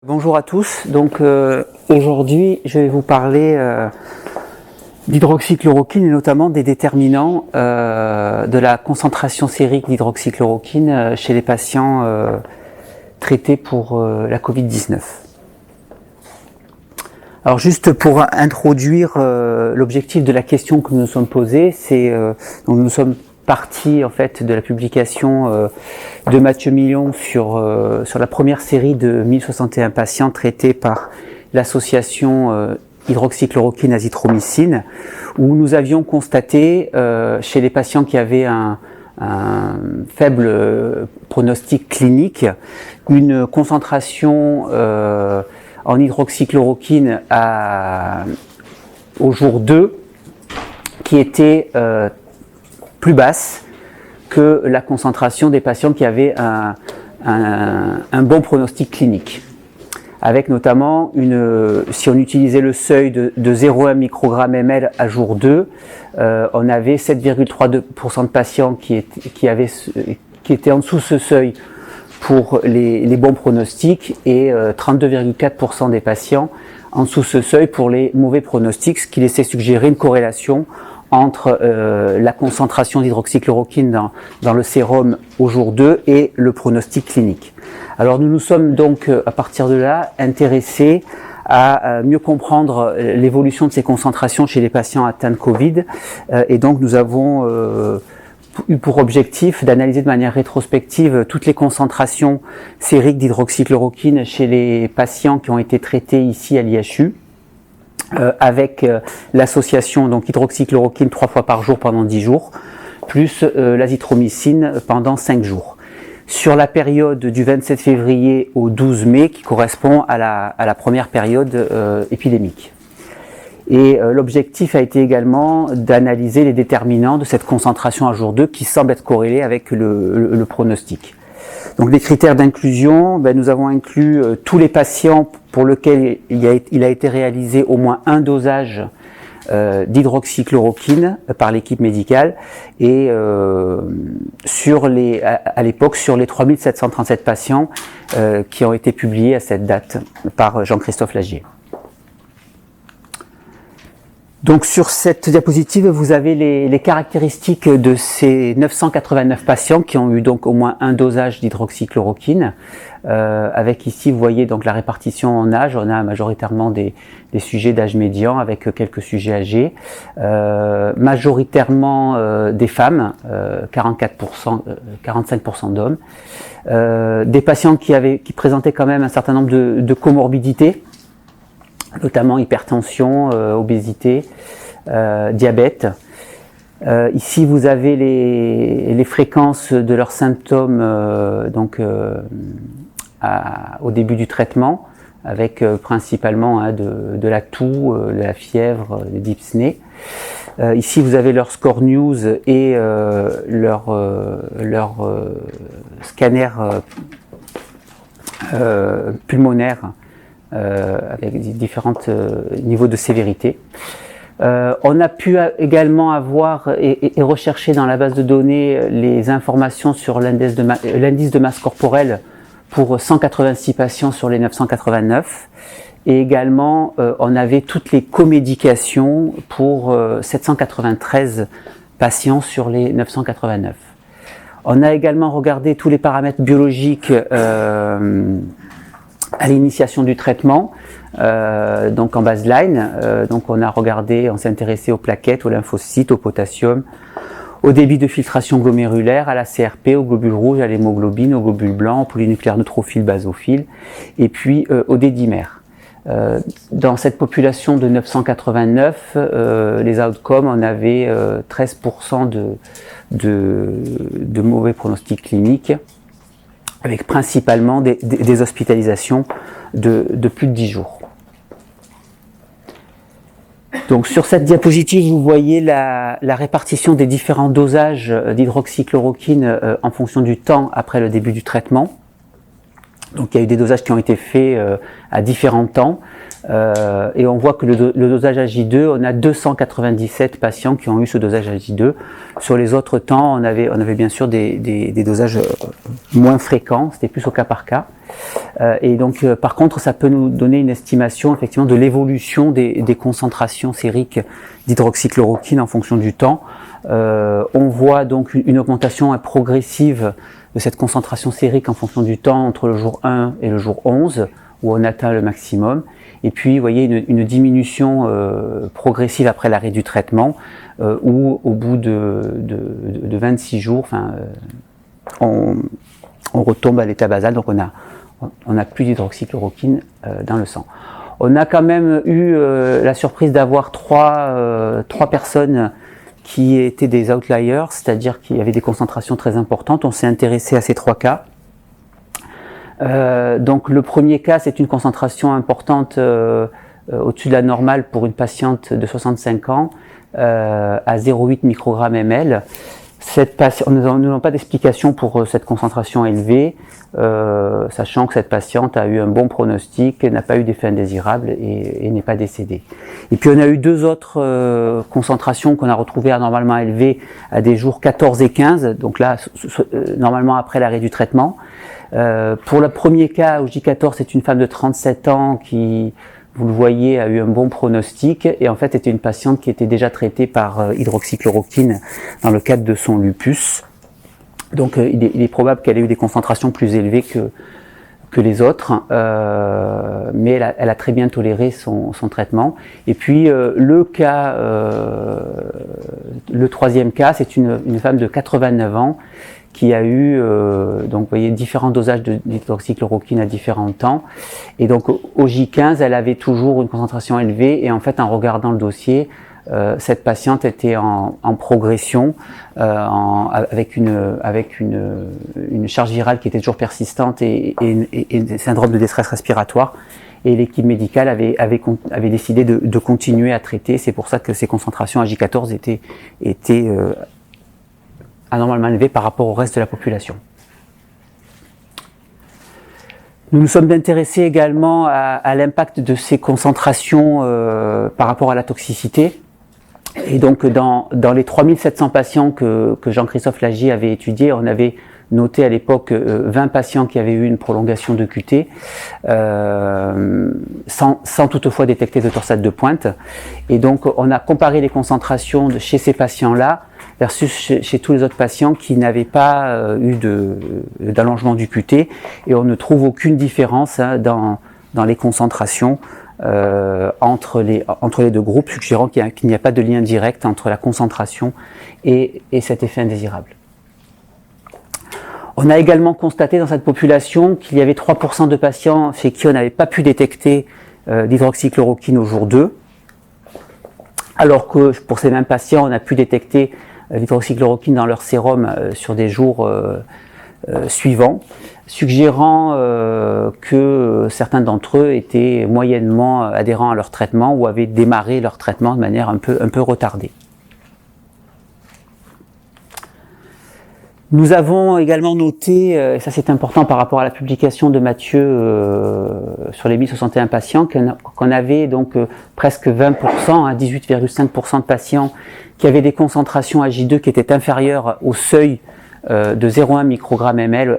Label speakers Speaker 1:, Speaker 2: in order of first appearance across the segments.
Speaker 1: Bonjour à tous, donc aujourd'hui je vais vous parler d'hydroxychloroquine et notamment des déterminants de la concentration sérique d'hydroxychloroquine chez les patients traités pour la Covid-19. Alors juste pour introduire l'objectif de la question que nous nous sommes posée, c'est donc nous sommes partie en fait de la publication de Mathieu Millon sur la première série de 1061 patients traités par l'association hydroxychloroquine azithromycine, où nous avions constaté chez les patients qui avaient un faible pronostic clinique une concentration en hydroxychloroquine au jour 2 qui était plus basse que la concentration des patients qui avaient un bon pronostic clinique. Avec notamment, si on utilisait le seuil de 0,1 microgramme ml à jour 2, on avait 7,3% de patients qui étaient en dessous de ce seuil pour les bons pronostics et 32,4% des patients en dessous de ce seuil pour les mauvais pronostics, ce qui laissait suggérer une corrélation entre la concentration d'hydroxychloroquine dans le sérum au jour 2 et le pronostic clinique. Alors nous nous sommes donc à partir de là intéressés à mieux comprendre l'évolution de ces concentrations chez les patients atteints de Covid et donc nous avons eu pour objectif d'analyser de manière rétrospective toutes les concentrations sériques d'hydroxychloroquine chez les patients qui ont été traités ici à l'IHU. Avec l'association donc hydroxychloroquine 3 fois par jour pendant 10 jours, plus l'azithromycine pendant 5 jours. Sur la période du 27 février au 12 mai, qui correspond à la première période épidémique. Et l'objectif a été également d'analyser les déterminants de cette concentration à jour 2 qui semble être corrélée avec le pronostic. Donc les critères d'inclusion, nous avons inclus tous les patients pour lesquels il a été réalisé au moins un dosage d'hydroxychloroquine par l'équipe médicale et à l'époque sur les 3737 patients qui ont été publiés à cette date par Jean-Christophe Lagier. Donc sur cette diapositive, vous avez les caractéristiques de ces 989 patients qui ont eu donc au moins un dosage d'hydroxychloroquine. Avec ici, vous voyez donc la répartition en âge. On a majoritairement des sujets d'âge médian avec quelques sujets âgés. Majoritairement des femmes, 44%, 45% d'hommes. Des patients qui présentaient quand même un certain nombre de comorbidités, notamment hypertension, obésité, diabète. Ici, vous avez les fréquences de leurs symptômes au début du traitement, avec principalement de la toux, de la fièvre, des dyspnées. Ici, vous avez leur score news et leur scanner pulmonaire avec différents niveaux de sévérité. On a pu également avoir et rechercher dans la base de données les informations sur l'indice de masse corporelle pour 186 patients sur les 989 et également on avait toutes les comédications pour 793 patients sur les 989. On a également regardé tous les paramètres biologiques à l'initiation du traitement, donc en baseline, donc on s'est intéressé aux plaquettes, aux lymphocytes, au potassium, au débit de filtration glomérulaire, à la CRP, aux globules rouges, à l'hémoglobine, aux globules blancs, aux polynucléaires neutrophiles, basophiles, et puis au dédimère. Dans cette population de 989, les outcomes, on avait 13% de mauvais pronostics cliniques, avec principalement des hospitalisations de plus de 10 jours. Donc sur cette diapositive, vous voyez la répartition des différents dosages d'hydroxychloroquine en fonction du temps après le début du traitement. Donc il y a eu des dosages qui ont été faits à différents temps. Et on voit que le dosage AJ2, on a 297 patients qui ont eu ce dosage AJ2. Sur les autres temps, on avait bien sûr des dosages moins fréquents, c'était plus au cas par cas. Et donc par contre, ça peut nous donner une estimation effectivement de l'évolution des concentrations sériques d'hydroxychloroquine en fonction du temps. On voit donc une augmentation progressive de cette concentration sérique en fonction du temps entre le jour 1 et le jour 11, où on atteint le maximum. Et puis, vous voyez, une diminution progressive après l'arrêt du traitement, où au bout de 26 jours, on retombe à l'état basal, donc on n'a plus d'hydroxychloroquine dans le sang. On a quand même eu la surprise d'avoir trois personnes qui étaient des outliers, c'est-à-dire qu'il y avait des concentrations très importantes. On s'est intéressé à ces 3 cas. Donc le premier cas, c'est une concentration importante au-dessus de la normale pour une patiente de 65 ans à 0,8 microgrammes ml. Nous n'avons pas d'explication pour cette concentration élevée, sachant que cette patiente a eu un bon pronostic, n'a pas eu d'effet indésirable et n'est pas décédée. Et puis on a eu 2 autres concentrations qu'on a retrouvées anormalement élevées à des jours 14 et 15, donc là normalement après l'arrêt du traitement. Pour le premier cas, au J14, c'est une femme de 37 ans qui, vous le voyez, a eu un bon pronostic et en fait était une patiente qui était déjà traitée par hydroxychloroquine dans le cadre de son lupus. Donc il est probable qu'elle ait eu des concentrations plus élevées que les autres, mais elle a très bien toléré son traitement. Et puis le troisième cas, c'est une femme de 89 ans qui a eu donc vous voyez différents dosages d'hydroxychloroquine à différents temps, et donc au J15 elle avait toujours une concentration élevée, et en fait en regardant le dossier, cette patiente était en progression, avec une charge virale qui était toujours persistante et des syndromes de détresse respiratoire, et l'équipe médicale avait décidé de continuer à traiter. C'est pour ça que ces concentrations à J14 étaient anormalement élevées par rapport au reste de la population. Nous nous sommes intéressés également à l'impact de ces concentrations par rapport à la toxicité. Et donc dans les 3700 patients que Jean-Christophe Lagier avait étudiés, on avait noté à l'époque 20 patients qui avaient eu une prolongation de QT, sans toutefois détecter de torsade de pointe. Et donc on a comparé les concentrations chez ces patients-là versus chez tous les autres patients qui n'avaient pas eu d'allongement du QT, et on ne trouve aucune différence dans les concentrations entre les deux groupes, suggérant qu'il n'y a pas de lien direct entre la concentration et cet effet indésirable. On a également constaté dans cette population qu'il y avait 3% de patients chez qui on n'avait pas pu détecter l'hydroxychloroquine au jour 2, alors que pour ces mêmes patients, on a pu détecter l'hydroxychloroquine dans leur sérum sur des jours suivants, suggérant que certains d'entre eux étaient moyennement adhérents à leur traitement ou avaient démarré leur traitement de manière un peu retardée. Nous avons également noté, et ça c'est important par rapport à la publication de Mathieu sur les 1061 patients, qu'on avait donc presque 20%, 18,5% de patients qui avaient des concentrations AJ2 qui étaient inférieures au seuil de 0,1 microgramme ml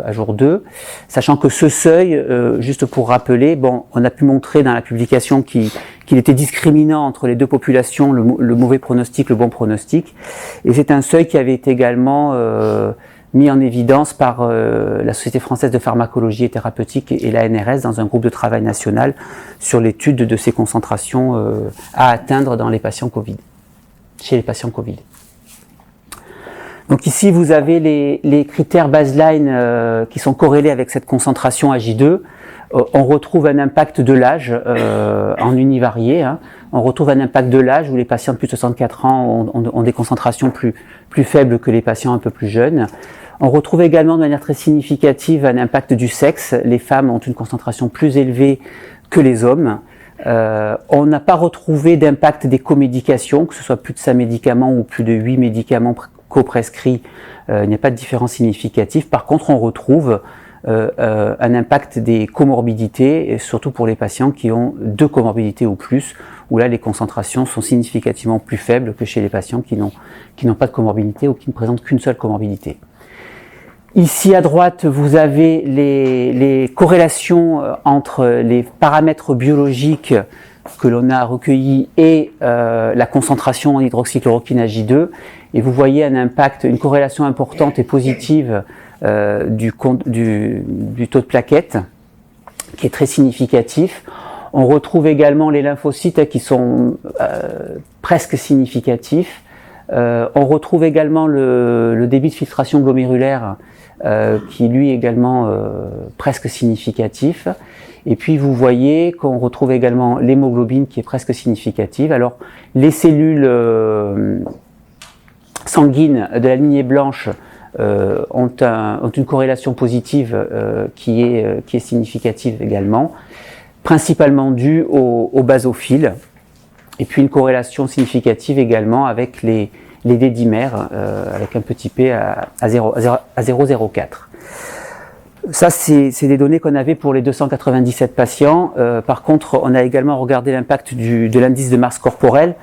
Speaker 1: à jour 2, sachant que ce seuil, juste pour rappeler, on a pu montrer dans la publication qu'il était discriminant entre les deux populations, le mauvais pronostic, le bon pronostic, et c'est un seuil qui avait été également mis en évidence par la Société française de pharmacologie et thérapeutique et la NRS dans un groupe de travail national sur l'étude de ces concentrations à atteindre dans les patients Covid, chez les patients Covid. Donc ici, vous avez les critères baseline qui sont corrélés avec cette concentration AJ2. On retrouve un impact de l'âge en univarié. On retrouve un impact de l'âge où les patients de plus de 64 ans ont des concentrations plus faibles que les patients un peu plus jeunes. On retrouve également de manière très significative un impact du sexe. Les femmes ont une concentration plus élevée que les hommes. On n'a pas retrouvé d'impact des comédications, que ce soit plus de 5 médicaments ou plus de 8 médicaments co-prescrits. Il n'y a pas de différence significative. Par contre, on retrouve un impact des comorbidités, et surtout pour les patients qui ont 2 comorbidités ou plus, où là les concentrations sont significativement plus faibles que chez les patients qui n'ont pas de comorbidité ou qui ne présentent qu'une seule comorbidité. Ici à droite, vous avez les corrélations entre les paramètres biologiques que l'on a recueillis et la concentration en hydroxychloroquine à J2, et vous voyez un impact, une corrélation importante et positive du taux de plaquettes, qui est très significatif. On retrouve également les lymphocytes qui sont presque significatifs. On retrouve également le débit de filtration glomérulaire qui lui est également presque significatif. Et puis vous voyez qu'on retrouve également l'hémoglobine qui est presque significative. Alors les cellules sanguines de la lignée blanche ont une corrélation positive qui est significative également, principalement due aux basophiles, et puis une corrélation significative également avec les D-dimères avec un petit p à 0,04. Ça, c'est des données qu'on avait pour les 297 patients. Par contre, on a également regardé l'impact de l'indice de masse corporelle,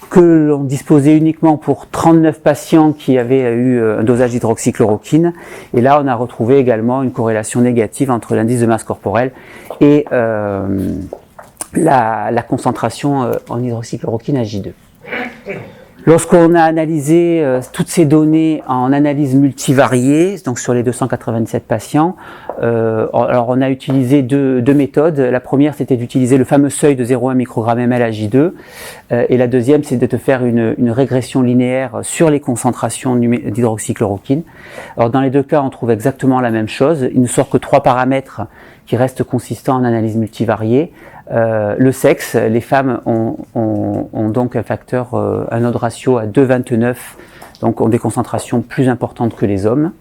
Speaker 1: que l'on disposait uniquement pour 39 patients qui avaient eu un dosage d'hydroxychloroquine. Et là, on a retrouvé également une corrélation négative entre l'indice de masse corporelle et la concentration en hydroxychloroquine à J2. Lorsqu'on a analysé toutes ces données en analyse multivariée, donc sur les 297 patients, alors on a utilisé deux méthodes. La première, c'était d'utiliser le fameux seuil de 0,1 microgramme ml à J2, et la deuxième, c'est de faire une régression linéaire sur les concentrations d'hydroxychloroquine. Alors dans les deux cas, on trouve exactement la même chose. Il ne sort que 3 paramètres qui restent consistants en analyse multivariée. Le sexe, les femmes ont donc un facteur, un odds ratio à 2,29, donc ont des concentrations plus importantes que les hommes,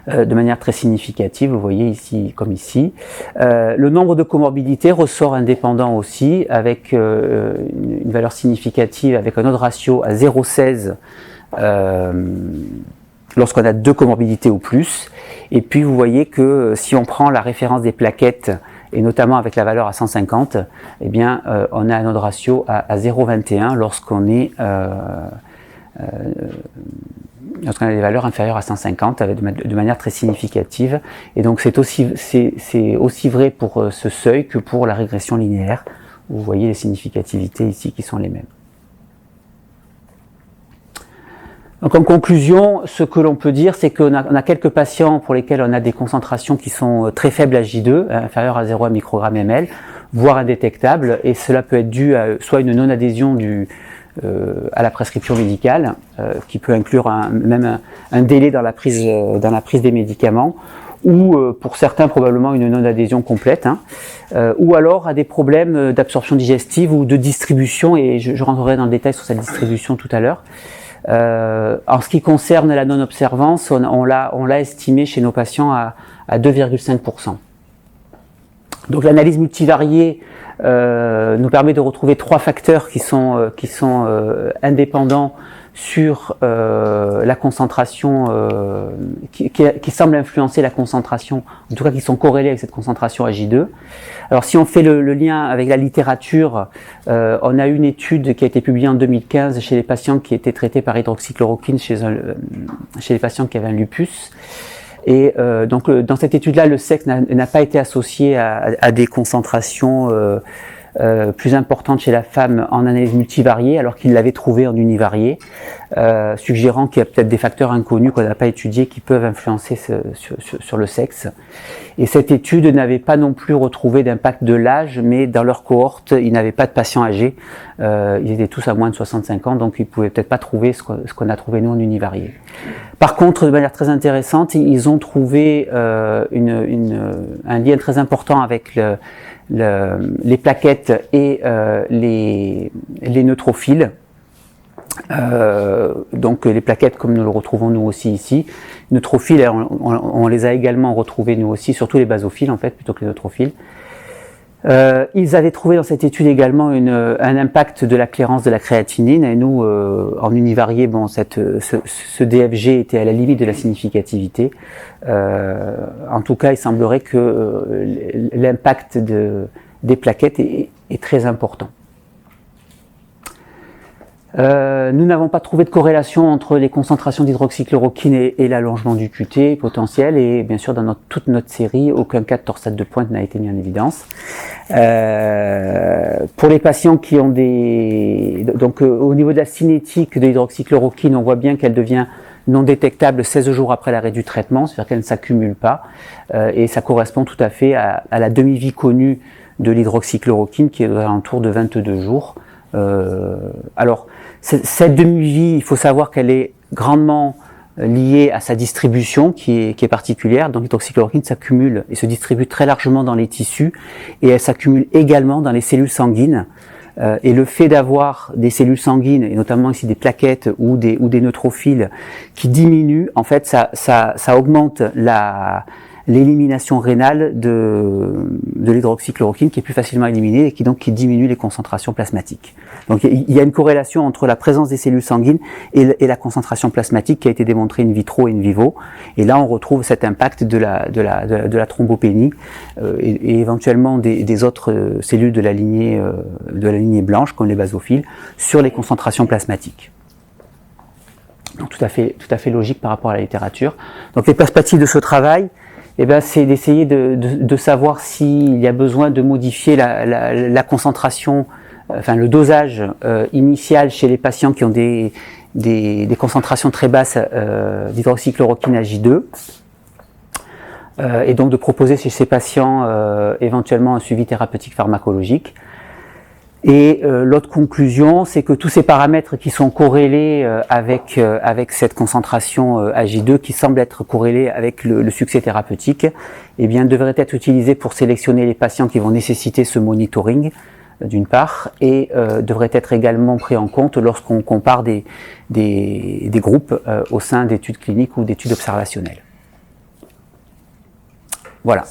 Speaker 1: de manière très significative, vous voyez ici comme ici. Le nombre de comorbidités ressort indépendant aussi, avec une valeur significative, avec un odds ratio à 0,16 lorsqu'on a 2 comorbidités ou plus. Et puis vous voyez que si on prend la référence des plaquettes, et notamment avec la valeur à 150, eh bien, on a un odds ratio à 0,21 lorsqu'on est lorsqu'on a des valeurs inférieures à 150 de manière très significative. Et donc c'est aussi vrai pour ce seuil que pour la régression linéaire. Vous voyez les significativités ici qui sont les mêmes. Donc en conclusion, ce que l'on peut dire, c'est qu'on a quelques patients pour lesquels on a des concentrations qui sont très faibles à J2, inférieures à 0,1 microgramme ml, voire indétectables, et cela peut être dû à soit une non-adhésion à la prescription médicale, qui peut inclure même un délai dans la prise des médicaments, ou pour certains probablement une non-adhésion complète, ou alors à des problèmes d'absorption digestive ou de distribution, et je rentrerai dans le détail sur cette distribution tout à l'heure. En ce qui concerne la non-observance, on l'a estimé chez nos patients à 2,5%. Donc l'analyse multivariée nous permet de retrouver 3 facteurs qui sont indépendants sur la concentration, qui semblent influencer la concentration, en tout cas qui sont corrélés avec cette concentration à J2. Alors si on fait le lien avec la littérature, on a une étude qui a été publiée en 2015 chez les patients qui étaient traités par hydroxychloroquine chez les patients qui avaient un lupus. Et donc dans cette étude-là, le sexe n'a pas été associé à des concentrations plus importantes chez la femme en analyse multivariée, alors qu'il l'avait trouvé en univariée, suggérant qu'il y a peut-être des facteurs inconnus qu'on n'a pas étudiés qui peuvent influencer sur le sexe. Et cette étude n'avait pas non plus retrouvé d'impact de l'âge, mais dans leur cohorte, ils n'avaient pas de patients âgés, ils étaient tous à moins de 65 ans, donc ils ne pouvaient peut-être pas trouver ce qu'on a trouvé nous en univariée. Par contre, de manière très intéressante, ils ont trouvé un lien très important avec les plaquettes et les neutrophiles. Donc les plaquettes comme nous le retrouvons nous aussi ici. Neutrophiles, on les a également retrouvés nous aussi, surtout les basophiles en fait, plutôt que les neutrophiles. Ils avaient trouvé dans cette étude également un impact de la clairance de la créatinine, et nous, en univarié, bon, ce DFG était à la limite de la significativité. En tout cas, il semblerait que l'impact des plaquettes est très important. Nous n'avons pas trouvé de corrélation entre les concentrations d'hydroxychloroquine et l'allongement du QT potentiel, et bien sûr dans toute notre série, aucun cas de torsade de pointe n'a été mis en évidence. Pour les patients qui ont au niveau de la cinétique de l'hydroxychloroquine, on voit bien qu'elle devient non détectable 16 jours après l'arrêt du traitement, c'est-à-dire qu'elle ne s'accumule pas, et ça correspond tout à fait à la demi-vie connue de l'hydroxychloroquine qui est aux alentours de 22 jours. Alors, cette demi-vie, il faut savoir qu'elle est grandement liée à sa distribution qui est particulière. Donc l'hydroxychloroquine s'accumule et se distribue très largement dans les tissus, et elle s'accumule également dans les cellules sanguines. Et le fait d'avoir des cellules sanguines, et notamment ici des plaquettes ou des neutrophiles qui diminuent, en fait ça augmente l'élimination rénale de l'hydroxychloroquine, qui est plus facilement éliminée et qui diminue les concentrations plasmatiques. Donc il y a une corrélation entre la présence des cellules sanguines et la concentration plasmatique qui a été démontrée in vitro et in vivo. Et là on retrouve cet impact de la thrombopénie et éventuellement des autres cellules de la lignée blanche, comme les basophiles, sur les concentrations plasmatiques. Donc tout à fait logique par rapport à la littérature. Donc les perspectives de ce travail, c'est d'essayer de savoir s'il y a besoin de modifier la concentration, enfin le dosage initial chez les patients qui ont des concentrations très basses d'hydroxychloroquine à J2, et donc de proposer chez ces patients éventuellement un suivi thérapeutique pharmacologique. Et l'autre conclusion, c'est que tous ces paramètres qui sont corrélés avec cette concentration AJ2, qui semble être corrélés avec le succès thérapeutique, eh bien, devraient être utilisés pour sélectionner les patients qui vont nécessiter ce monitoring, d'une part, et devraient être également pris en compte lorsqu'on compare des groupes au sein d'études cliniques ou d'études observationnelles. Voilà.